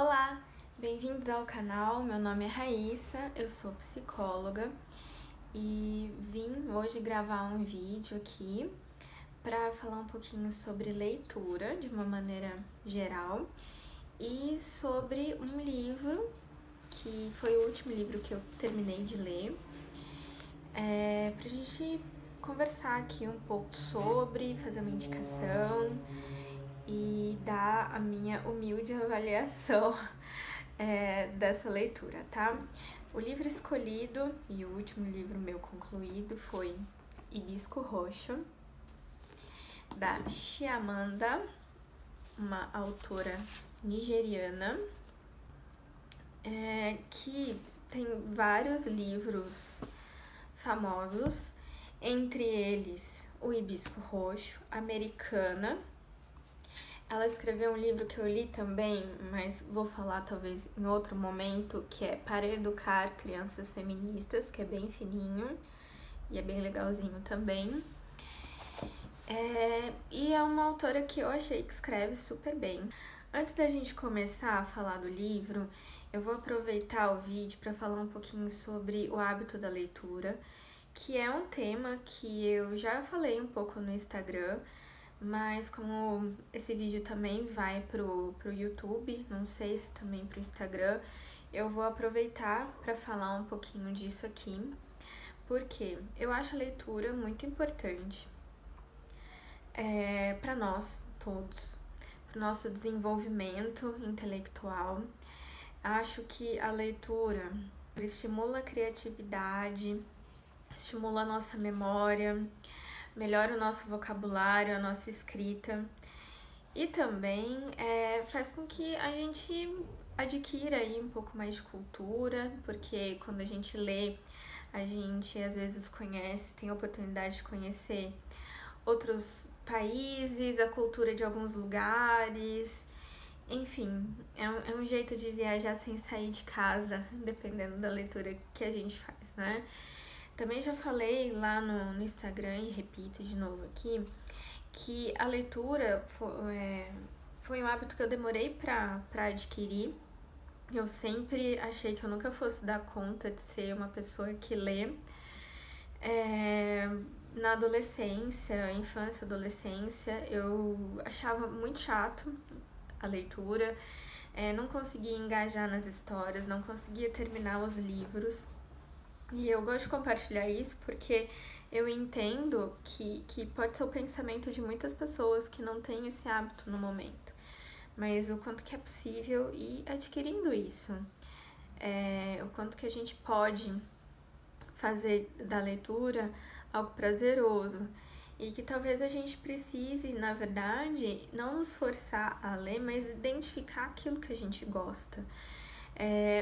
Olá, bem-vindos ao canal. Meu nome é Raíssa, eu sou psicóloga e vim hoje gravar um vídeo aqui para falar um pouquinho sobre leitura de uma maneira geral e sobre um livro que foi o último livro que eu terminei de ler, pra gente conversar aqui um pouco sobre, fazer uma indicação e dar a minha humilde avaliação dessa leitura, tá? O livro escolhido e o último livro meu concluído foi Hibisco Roxo, da Chimamanda, uma autora nigeriana, que tem vários livros famosos, entre eles o Hibisco Roxo, Americana. Ela escreveu um livro que eu li também, mas vou falar talvez em outro momento, que é Para Educar Crianças Feministas, que é bem fininho e é bem legalzinho também. E é uma autora que eu achei que escreve super bem. Antes da gente começar a falar do livro, eu vou aproveitar o vídeo para falar um pouquinho sobre o hábito da leitura, que é um tema que eu já falei um pouco no Instagram, mas como esse vídeo também vai pro YouTube, não sei se também pro Instagram, eu vou aproveitar para falar um pouquinho disso aqui, porque eu acho a leitura muito importante para nós todos, para o nosso desenvolvimento intelectual. Acho que a leitura estimula a criatividade, estimula a nossa memória, melhora o nosso vocabulário, a nossa escrita e também faz com que a gente adquira aí um pouco mais de cultura, porque quando a gente lê, a gente às vezes conhece, tem a oportunidade de conhecer outros países, a cultura de alguns lugares, enfim, é um jeito de viajar sem sair de casa, dependendo da leitura que a gente faz, né? Também já falei lá no Instagram e repito de novo aqui, que a leitura foi um hábito que eu demorei pra adquirir. Eu sempre achei que eu nunca fosse dar conta de ser uma pessoa que lê. Na adolescência, infância, adolescência, eu achava muito chato a leitura, não conseguia engajar nas histórias, não conseguia terminar os livros. E eu gosto de compartilhar isso porque eu entendo que pode ser o pensamento de muitas pessoas que não têm esse hábito no momento. Mas o quanto que é possível ir adquirindo isso. O quanto que a gente pode fazer da leitura algo prazeroso. E que talvez a gente precise, na verdade, não nos forçar a ler, mas identificar aquilo que a gente gosta.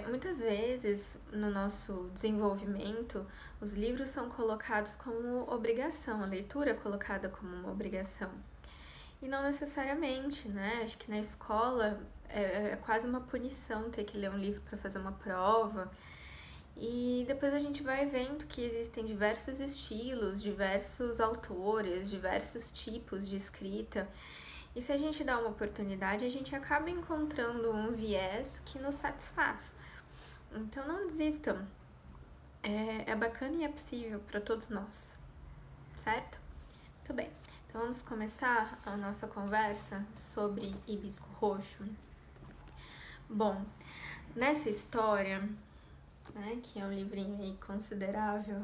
Muitas vezes no nosso desenvolvimento, os livros são colocados como obrigação, a leitura é colocada como uma obrigação. E não necessariamente, né? Acho que na escola é quase uma punição ter que ler um livro para fazer uma prova. E depois a gente vai vendo que existem diversos estilos, diversos autores, diversos tipos de escrita. E se a gente dá uma oportunidade, a gente acaba encontrando um viés que nos satisfaz. Então não desistam. É bacana e é possível para todos nós, certo? Muito bem. Então vamos começar a nossa conversa sobre Hibisco Roxo. Bom, nessa história, né, que é um livrinho aí considerável,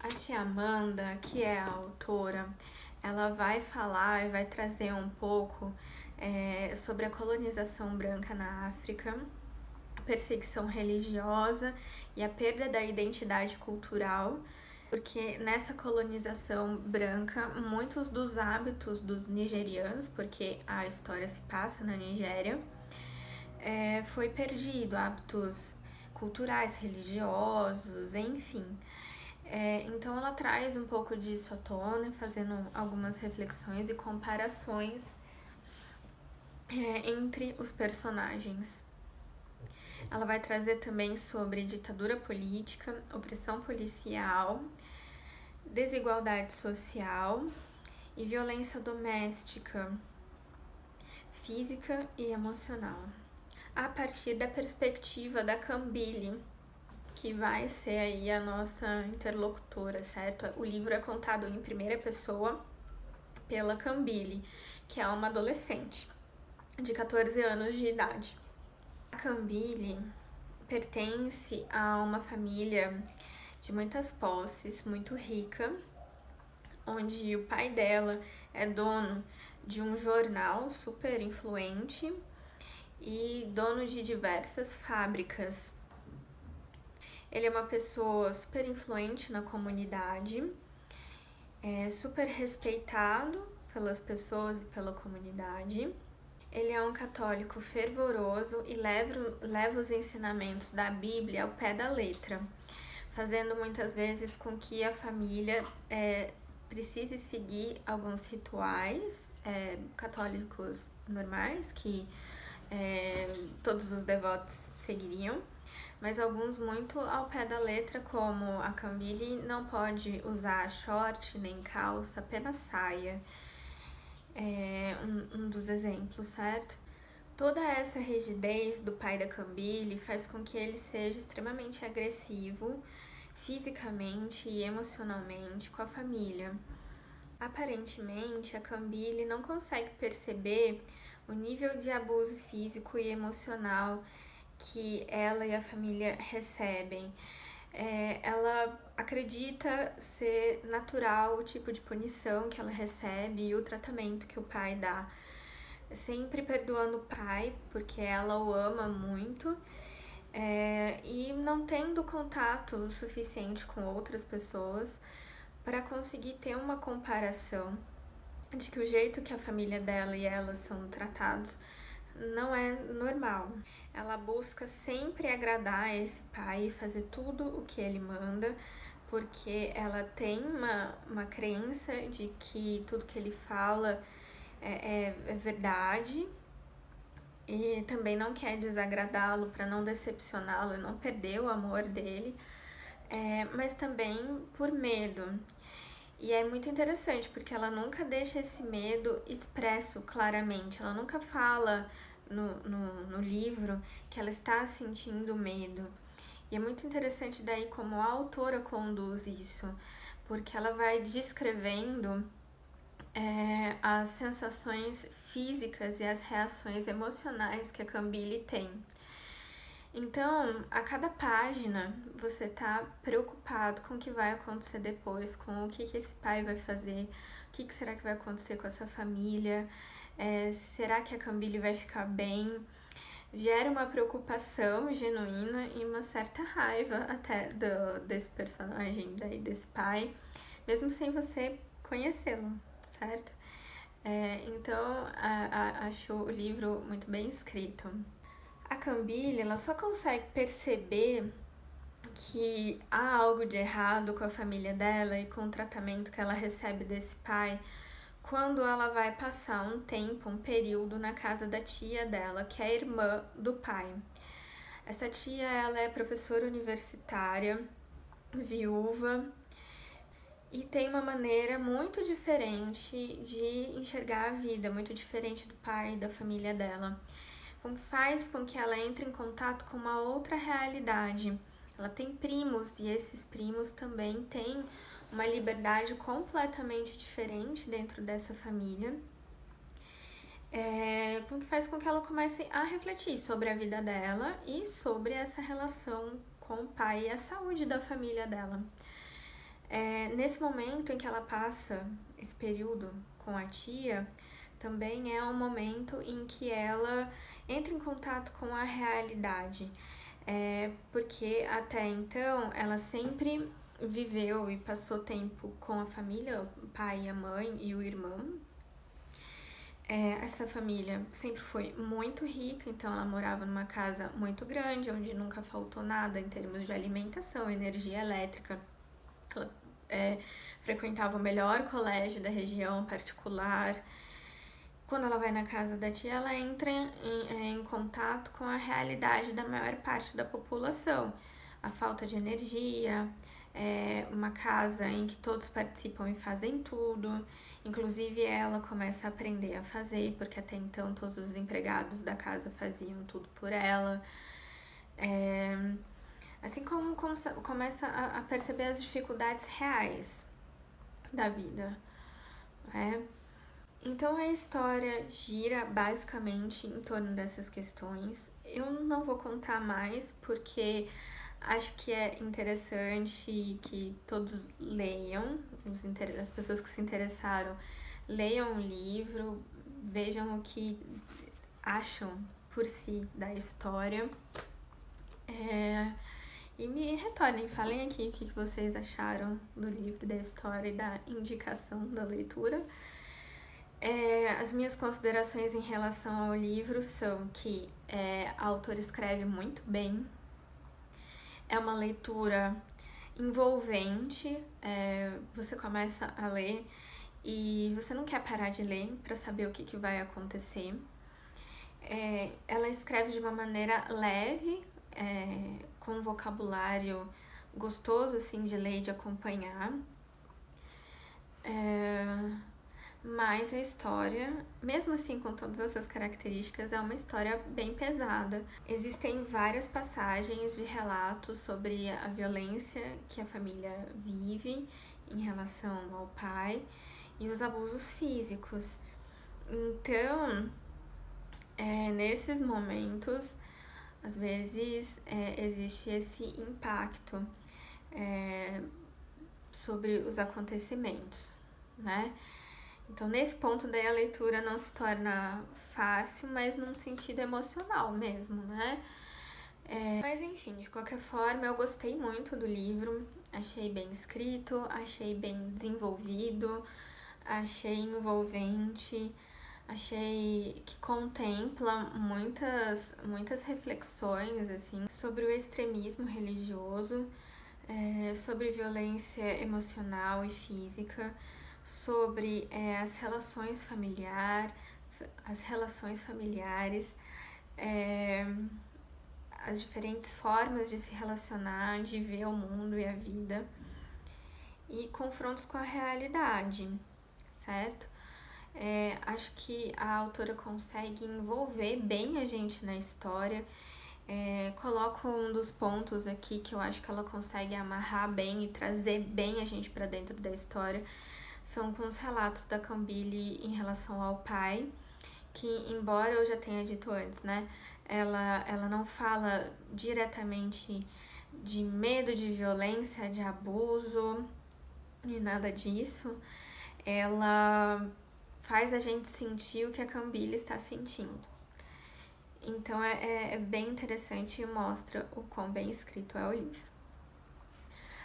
a Chimamanda, que é a autora, ela vai falar e vai trazer um pouco sobre a colonização branca na África, a perseguição religiosa e a perda da identidade cultural, porque nessa colonização branca, muitos dos hábitos dos nigerianos, porque a história se passa na Nigéria, foi perdido, hábitos culturais, religiosos, enfim. Então ela traz um pouco disso à tona, fazendo algumas reflexões e comparações entre os personagens. Ela vai trazer também sobre ditadura política, opressão policial, desigualdade social e violência doméstica, física e emocional. A partir da perspectiva da Cambile, que vai ser aí a nossa interlocutora, certo? O livro é contado em primeira pessoa pela Cambile, que é uma adolescente de 14 anos de idade. A Cambile pertence a uma família de muitas posses, muito rica, onde o pai dela é dono de um jornal super influente e dono de diversas fábricas. Ele é uma pessoa super influente na comunidade, é super respeitado pelas pessoas e pela comunidade. Ele é um católico fervoroso e leva os ensinamentos da Bíblia ao pé da letra, fazendo muitas vezes com que a família precise seguir alguns rituais católicos normais que todos os devotos seguiriam, mas alguns muito ao pé da letra, como a Cambile não pode usar short nem calça, apenas saia. Um dos exemplos, certo? Toda essa rigidez do pai da Cambile faz com que ele seja extremamente agressivo fisicamente e emocionalmente com a família. Aparentemente, a Cambile não consegue perceber o nível de abuso físico e emocional que ela e a família recebem. Ela acredita ser natural o tipo de punição que ela recebe e o tratamento que o pai dá, sempre perdoando o pai, porque ela o ama muito, e não tendo contato suficiente com outras pessoas para conseguir ter uma comparação de que o jeito que a família dela e ela são tratados não é normal. Ela busca sempre agradar esse pai e fazer tudo o que ele manda, porque ela tem uma crença de que tudo que ele fala é verdade, e também não quer desagradá-lo para não decepcioná-lo e não perder o amor dele, mas também por medo. E é muito interessante, porque ela nunca deixa esse medo expresso claramente, ela nunca fala no livro que ela está sentindo medo. E é muito interessante daí como a autora conduz isso, porque ela vai descrevendo as sensações físicas e as reações emocionais que a Cambile tem. Então, a cada página, você tá preocupado com o que vai acontecer depois, com o que esse pai vai fazer, o que será que vai acontecer com essa família, será que a Cambile vai ficar bem? Gera uma preocupação genuína e uma certa raiva até desse personagem, desse pai, mesmo sem você conhecê-lo, certo? Então, acho o livro muito bem escrito. A Cambile, ela só consegue perceber que há algo de errado com a família dela e com o tratamento que ela recebe desse pai quando ela vai passar um período na casa da tia dela, que é a irmã do pai. Essa tia, ela é professora universitária, viúva, e tem uma maneira muito diferente de enxergar a vida, muito diferente do pai e da família dela. Faz com que ela entre em contato com uma outra realidade. Ela tem primos e esses primos também têm uma liberdade completamente diferente dentro dessa família, que faz com que ela comece a refletir sobre a vida dela e sobre essa relação com o pai e a saúde da família dela. Nesse momento em que ela passa esse período com a tia, também é um momento em que ela entra em contato com a realidade, porque até então ela sempre viveu e passou tempo com a família, o pai e a mãe e o irmão. Essa família sempre foi muito rica, então ela morava numa casa muito grande, onde nunca faltou nada em termos de alimentação, energia elétrica. Ela frequentava o melhor colégio da região particular. Quando ela vai na casa da tia, ela entra em contato com a realidade da maior parte da população. A falta de energia, uma casa em que todos participam e fazem tudo. Inclusive ela começa a aprender a fazer, porque até então todos os empregados da casa faziam tudo por ela. Assim como começa a perceber as dificuldades reais da vida, né? Então a história gira basicamente em torno dessas questões. Eu não vou contar mais porque acho que é interessante que todos leiam, as pessoas que se interessaram leiam o livro, vejam o que acham por si da história. E me retornem, falem aqui o que vocês acharam do livro, da história e da indicação da leitura. As minhas considerações em relação ao livro são que a autora escreve muito bem, é uma leitura envolvente, você começa a ler e você não quer parar de ler para saber o que vai acontecer. Ela escreve de uma maneira leve, com um vocabulário gostoso assim, de ler e de acompanhar. Mas a história, mesmo assim com todas essas características, é uma história bem pesada. Existem várias passagens de relatos sobre a violência que a família vive em relação ao pai e os abusos físicos. Então, nesses momentos, às vezes existe esse impacto sobre os acontecimentos, né? Então, nesse ponto daí a leitura não se torna fácil, mas num sentido emocional mesmo, né? Mas enfim, de qualquer forma, eu gostei muito do livro, achei bem escrito, achei bem desenvolvido, achei envolvente, achei que contempla muitas reflexões, assim, sobre o extremismo religioso, sobre violência emocional e física, sobre as relações familiares, as diferentes formas de se relacionar, de ver o mundo e a vida, e confrontos com a realidade, certo? Acho que a autora consegue envolver bem a gente na história. Coloco um dos pontos aqui que eu acho que ela consegue amarrar bem e trazer bem a gente para dentro da história, são com os relatos da Cambile em relação ao pai, que, embora eu já tenha dito antes, né, ela não fala diretamente de medo, de violência, de abuso e nada disso. Ela faz a gente sentir o que a Cambile está sentindo. Então é bem interessante e mostra o quão bem escrito é o livro.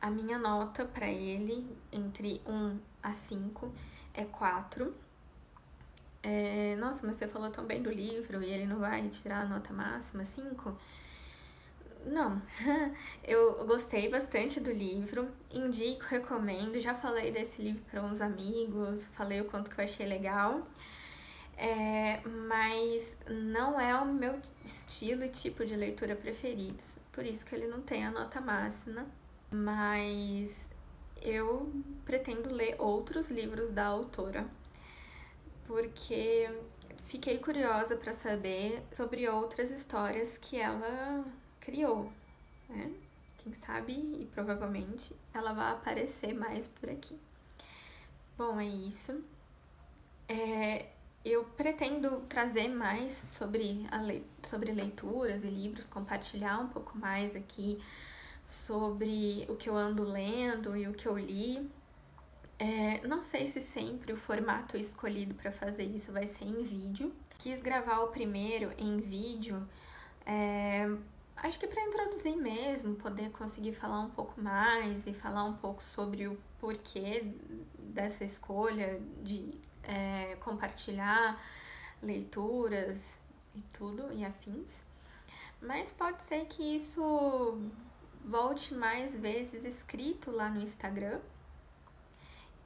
A minha nota para ele, entre 1 a 5, é 4. Nossa, mas você falou tão bem do livro e ele não vai tirar a nota máxima, 5? Não, eu gostei bastante do livro, indico, recomendo, já falei desse livro para uns amigos, falei o quanto que eu achei legal, mas não é o meu estilo e tipo de leitura preferidos, por isso que ele não tem a nota máxima, mas eu pretendo ler outros livros da autora, porque fiquei curiosa para saber sobre outras histórias que ela criou, né? Quem sabe e provavelmente ela vai aparecer mais por aqui. Bom, é isso. Eu pretendo trazer mais sobre leituras e livros, compartilhar um pouco mais aqui sobre o que eu ando lendo e o que eu li. Não sei se sempre o formato escolhido para fazer isso vai ser em vídeo. Quis gravar o primeiro em vídeo, acho que para introduzir mesmo, poder conseguir falar um pouco mais e falar um pouco sobre o porquê dessa escolha de compartilhar leituras e tudo e afins. Mas pode ser que isso volte mais vezes escrito lá no Instagram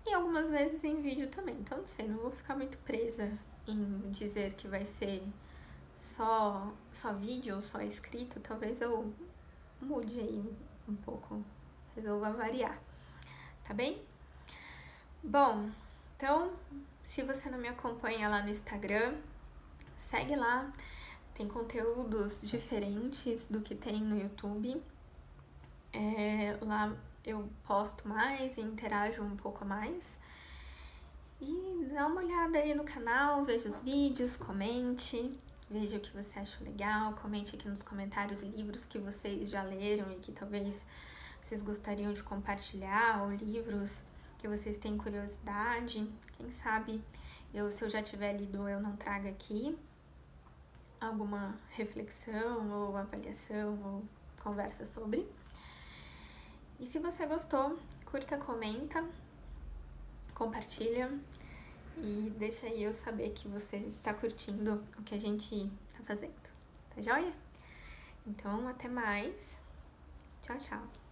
e algumas vezes em vídeo também. Então não sei, não vou ficar muito presa em dizer que vai ser só vídeo ou só escrito. Talvez eu mude aí um pouco resolva variar, tá bem? Bom, então, se você não me acompanha lá no Instagram, segue lá, tem conteúdos diferentes do que tem no YouTube. Lá eu posto mais e interajo um pouco mais. E dá uma olhada aí no canal, veja os vídeos, comente, veja o que você achou legal, comente aqui nos comentários livros que vocês já leram e que talvez vocês gostariam de compartilhar, ou livros que vocês têm curiosidade. Quem sabe se eu já tiver lido, eu não trago aqui alguma reflexão ou avaliação ou conversa sobre. E se você gostou, curta, comenta, compartilha e deixa aí eu saber que você tá curtindo o que a gente tá fazendo, tá joia? Então, até mais. Tchau, tchau.